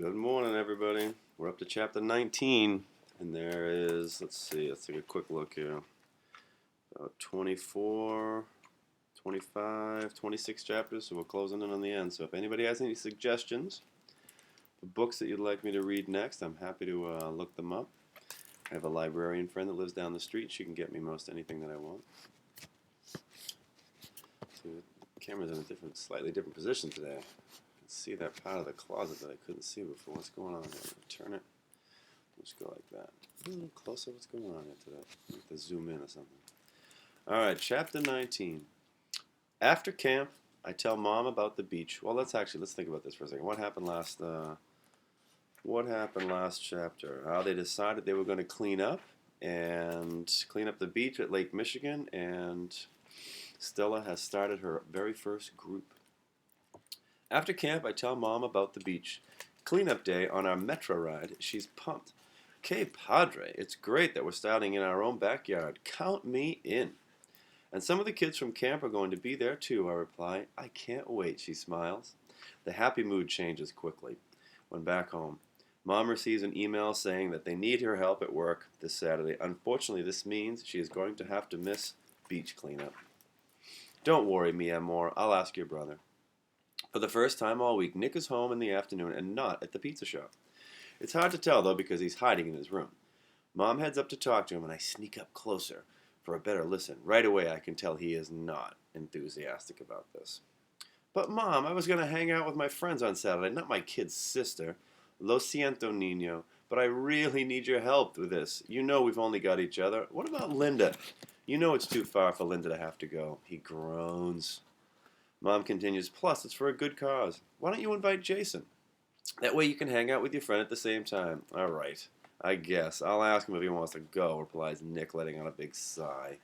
Good morning, everybody. We're up to chapter 19, and there is, let's take a quick look here. About 24, 25, 26 chapters, so we're closing in on the end. So if anybody has any suggestions for books that you'd like me to read next, I'm happy to look them up. I have a librarian friend that lives down the street. She can get me most anything that I want. So the camera's in a slightly different position today. See that part of the closet that I couldn't see before. What's going on here? Turn it. Let's go like that. A little closer. What's going on here today? I have to zoom in or something. Alright, chapter 19. After camp, I tell Mom about the beach. Well, let's think about this for a second. What happened last chapter? How they decided they were going to clean up the beach at Lake Michigan, and Stella has started her very first group. After camp, I tell Mom about the beach. Cleanup day on our metro ride. She's pumped. "Okay, padre, it's great that we're starting in our own backyard. Count me in." "And some of the kids from camp are going to be there too," I reply. "I can't wait," she smiles. The happy mood changes quickly. When back home, Mom receives an email saying that they need her help at work this Saturday. Unfortunately, this means she is going to have to miss beach cleanup. "Don't worry, mi amor. I'll ask your brother." For the first time all week, Nick is home in the afternoon and not at the pizza shop. It's hard to tell, though, because he's hiding in his room. Mom heads up to talk to him, and I sneak up closer for a better listen. Right away, I can tell he is not enthusiastic about this. "But, Mom, I was going to hang out with my friends on Saturday, not my kid's sister. Lo siento, niño, but I really need your help with this. You know we've only got each other. What about Linda? You know it's too far for Linda to have to go." He groans. Mom continues, "Plus, it's for a good cause. Why don't you invite Jason? That way you can hang out with your friend at the same time." "All right, I guess. I'll ask him if he wants to go," replies Nick, letting out a big sigh.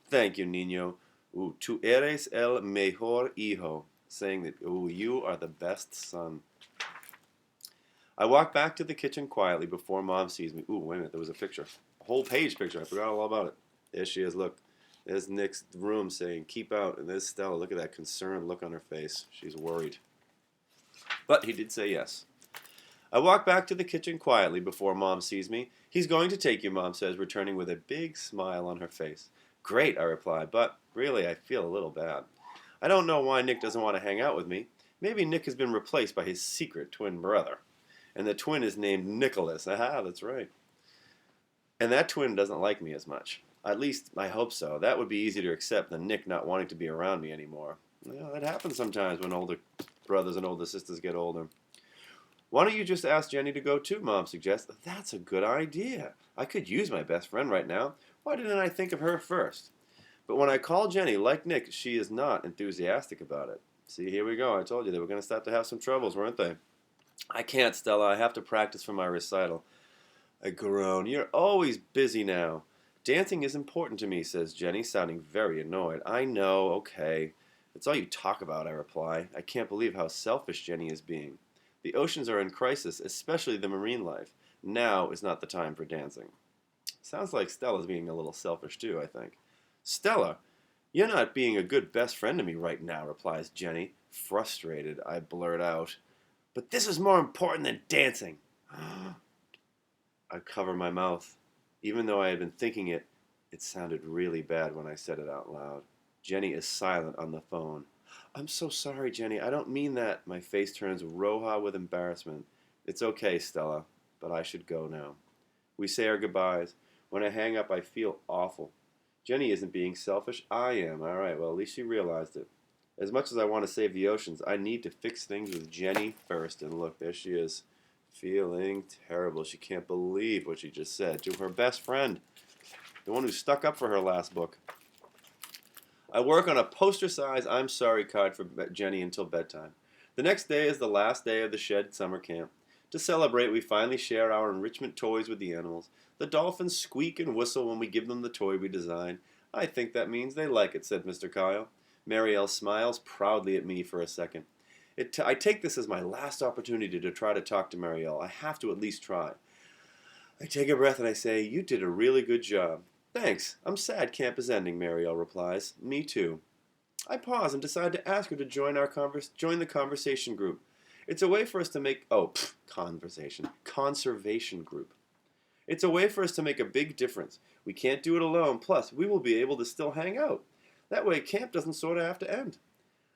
"Thank you, niño. Tú eres el mejor hijo," saying that, you are the best son. I walk back to the kitchen quietly before Mom sees me. Wait a minute, there was a picture. A whole page picture. I forgot all about it. There she is, look. There's Nick's room saying, "Keep out." And there's Stella. Look at that concerned look on her face. She's worried. But he did say yes. I walk back to the kitchen quietly before Mom sees me. "He's going to take you," Mom says, returning with a big smile on her face. "Great," I reply, but really I feel a little bad. I don't know why Nick doesn't want to hang out with me. Maybe Nick has been replaced by his secret twin brother. And the twin is named Nicholas. Aha, that's right. And that twin doesn't like me as much. At least, I hope so. That would be easier to accept than Nick not wanting to be around me anymore. That happens sometimes when older brothers and older sisters get older. "Why don't you just ask Jenny to go too?" Mom suggests. "That's a good idea. I could use my best friend right now. Why didn't I think of her first?" But when I call Jenny, like Nick, she is not enthusiastic about it. See, here we go. I told you they were going to start to have some troubles, weren't they? "I can't, Stella. I have to practice for my recital." I groan. "You're always busy now." "Dancing is important to me," says Jenny, sounding very annoyed. "I know, okay. It's all you talk about," I reply. I can't believe how selfish Jenny is being. The oceans are in crisis, especially the marine life. Now is not the time for dancing. Sounds like Stella's being a little selfish too, I think. "Stella, you're not being a good best friend to me right now," replies Jenny. Frustrated, I blurt out, "But this is more important than dancing." I cover my mouth. Even though I had been thinking it, it sounded really bad when I said it out loud. Jenny is silent on the phone. "I'm so sorry, Jenny. I don't mean that." My face turns roja with embarrassment. "It's okay, Stella, but I should go now." We say our goodbyes. When I hang up, I feel awful. Jenny isn't being selfish. I am. All right, well, at least she realized it. As much as I want to save the oceans, I need to fix things with Jenny first. And look, there she is. Feeling terrible. She can't believe what she just said to her best friend, the one who stuck up for her last book. I work on a poster-size "I'm sorry" card for Jenny until bedtime. The next day is the last day of the shed summer camp. To celebrate, we finally share our enrichment toys with the animals. The dolphins squeak and whistle when we give them the toy we designed. "I think that means they like it," said Mr. Kyle. Marielle smiles proudly at me for a second. I take this as my last opportunity to try to talk to Marielle. I have to at least try. I take a breath and I say, "You did a really good job." "Thanks. I'm sad camp is ending," Marielle replies. "Me too." I pause and decide to ask her to join the conversation group. It's a way for us to make, conservation group. It's a way for us to make a big difference. We can't do it alone, plus we will be able to still hang out. That way camp doesn't sort of have to end.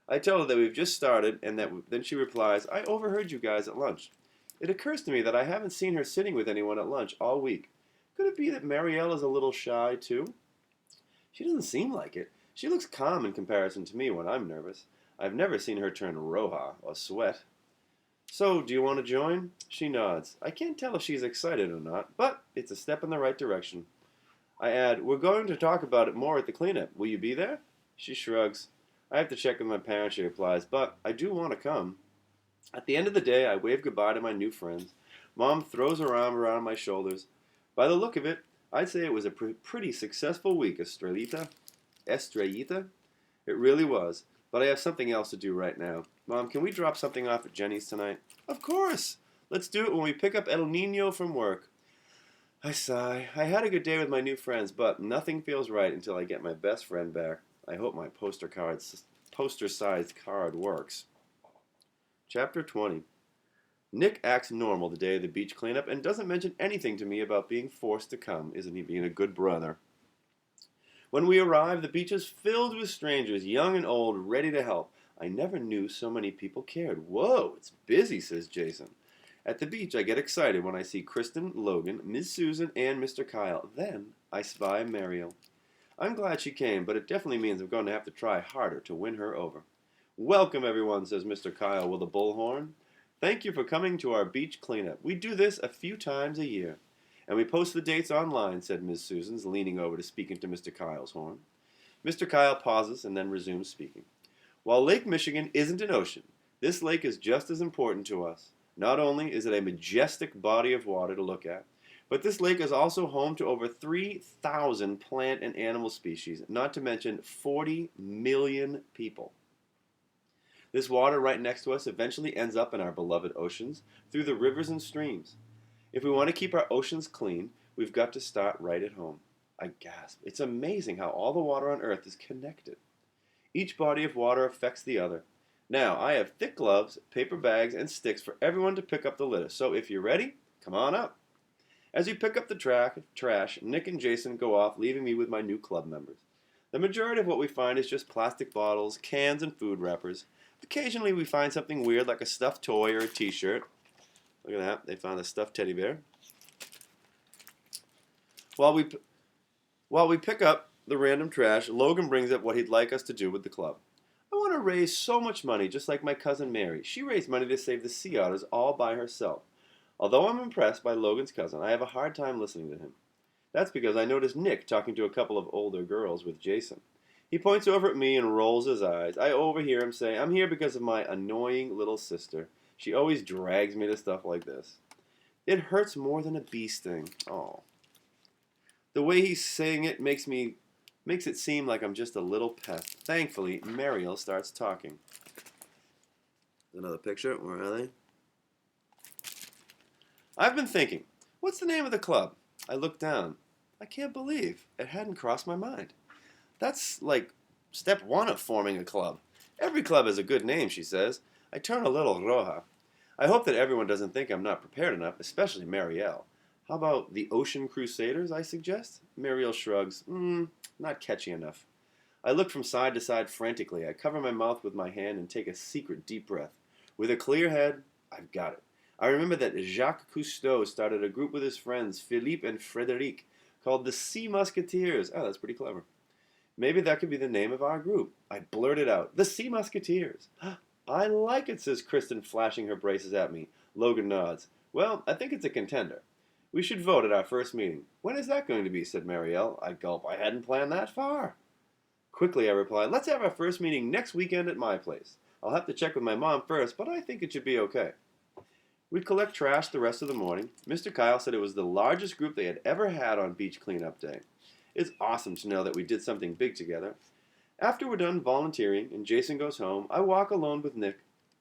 I tell her that we've just started, and then she replies, I overheard you guys at lunch. It occurs to me that I haven't seen her sitting with anyone at lunch all week. Could it be that Marielle is a little shy, too? She doesn't seem like it. She looks calm in comparison to me when I'm nervous. I've never seen her turn roja or sweat. So, do you want to join? She nods. I can't tell if she's excited or not, but it's a step in the right direction. I add, we're going to talk about it more at the cleanup. Will you be there? She shrugs. I have to check with my parents, she replies, but I do want to come. At the end of the day, I wave goodbye to my new friends. Mom throws her arm around my shoulders. By the look of it, I'd say it was a pretty successful week, Estrellita. Estrellita? It really was, but I have something else to do right now. Mom, can we drop something off at Jenny's tonight? Of course! Let's do it when we pick up El Nino from work. I sigh. I had a good day with my new friends, but nothing feels right until I get my best friend back. I hope my poster-sized card works. Chapter 20. Nick acts normal the day of the beach cleanup and doesn't mention anything to me about being forced to come. Isn't he being a good brother? When we arrive, the beach is filled with strangers, young and old, ready to help. I never knew so many people cared. Whoa, it's busy, says Jason. At the beach, I get excited when I see Kristen, Logan, Miss Susan, and Mr. Kyle. Then I spy Mariel. I'm glad she came, but it definitely means I'm going to have to try harder to win her over. Welcome, everyone, says Mr. Kyle with a bullhorn. Thank you for coming to our beach cleanup. We do this a few times a year. And we post the dates online, said Miss Susan's, leaning over to speak into Mr. Kyle's horn. Mr. Kyle pauses and then resumes speaking. While Lake Michigan isn't an ocean, this lake is just as important to us. Not only is it a majestic body of water to look at, but this lake is also home to over 3,000 plant and animal species, not to mention 40 million people. This water right next to us eventually ends up in our beloved oceans through the rivers and streams. If we want to keep our oceans clean, we've got to start right at home. I gasp. It's amazing how all the water on Earth is connected. Each body of water affects the other. Now, I have thick gloves, paper bags, and sticks for everyone to pick up the litter. So if you're ready, come on up. As we pick up the trash, Nick and Jason go off, leaving me with my new club members. The majority of what we find is just plastic bottles, cans, and food wrappers. Occasionally we find something weird like a stuffed toy or a t-shirt. Look at that. They found a stuffed teddy bear. While we pick up the random trash, Logan brings up what he'd like us to do with the club. I want to raise so much money just like my cousin Mary. She raised money to save the sea otters all by herself. Although I'm impressed by Logan's cousin, I have a hard time listening to him. That's because I noticed Nick talking to a couple of older girls with Jason. He points over at me and rolls his eyes. I overhear him say, I'm here because of my annoying little sister. She always drags me to stuff like this. It hurts more than a bee sting. Oh. The way he's saying it makes it seem like I'm just a little pest. Thankfully, Mariel starts talking. Another picture. Where are they? I've been thinking, what's the name of the club? I look down. I can't believe it hadn't crossed my mind. That's like step one of forming a club. Every club has a good name, she says. I turn a little roja. I hope that everyone doesn't think I'm not prepared enough, especially Marielle. How about the Ocean Crusaders, I suggest? Marielle shrugs. Not catchy enough. I look from side to side frantically. I cover my mouth with my hand and take a secret deep breath. With a clear head, I've got it. I remember that Jacques Cousteau started a group with his friends, Philippe and Frédéric, called the Sea Musketeers. Oh, that's pretty clever. Maybe that could be the name of our group. I blurted out, the Sea Musketeers. I like it, says Kristen, flashing her braces at me. Logan nods. Well, I think it's a contender. We should vote at our first meeting. When is that going to be, said Marielle. I gulp. I hadn't planned that far. Quickly, I replied, let's have our first meeting next weekend at my place. I'll have to check with my mom first, but I think it should be okay. We collect trash the rest of the morning. Mr. Kyle said it was the largest group they had ever had on beach cleanup day. It's awesome to know that we did something big together. After we're done volunteering and Jason goes home, I walk alone with Nick.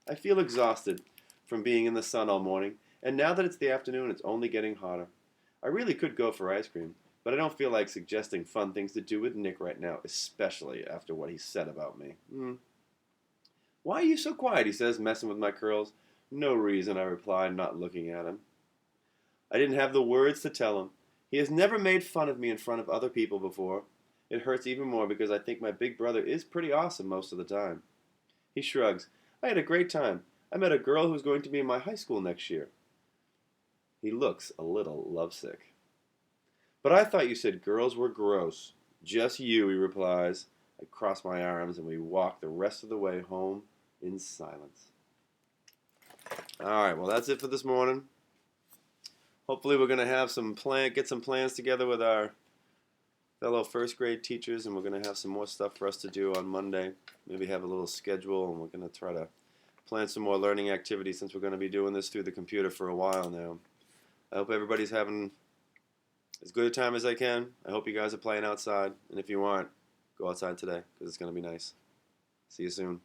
I feel exhausted from being in the sun all morning, and now that it's the afternoon, it's only getting hotter. I really could go for ice cream, but I don't feel like suggesting fun things to do with Nick right now, especially after what he said about me. Why are you so quiet, he says, messing with my curls. No reason, I replied, not looking at him. I didn't have the words to tell him. He has never made fun of me in front of other people before. It hurts even more because I think my big brother is pretty awesome most of the time. He shrugs. I had a great time. I met a girl who's going to be in my high school next year. He looks a little lovesick. But I thought you said girls were gross. Just you, he replies. I cross my arms and we walk the rest of the way home in silence. All right, well, that's it for this morning. Hopefully we're going to have get some plans together with our fellow first grade teachers, and we're going to have some more stuff for us to do on Monday. Maybe have a little schedule, and we're going to try to plan some more learning activities since we're going to be doing this through the computer for a while now. I hope everybody's having as good a time as they can. I hope you guys are playing outside, and if you aren't, go outside today because it's going to be nice. See you soon.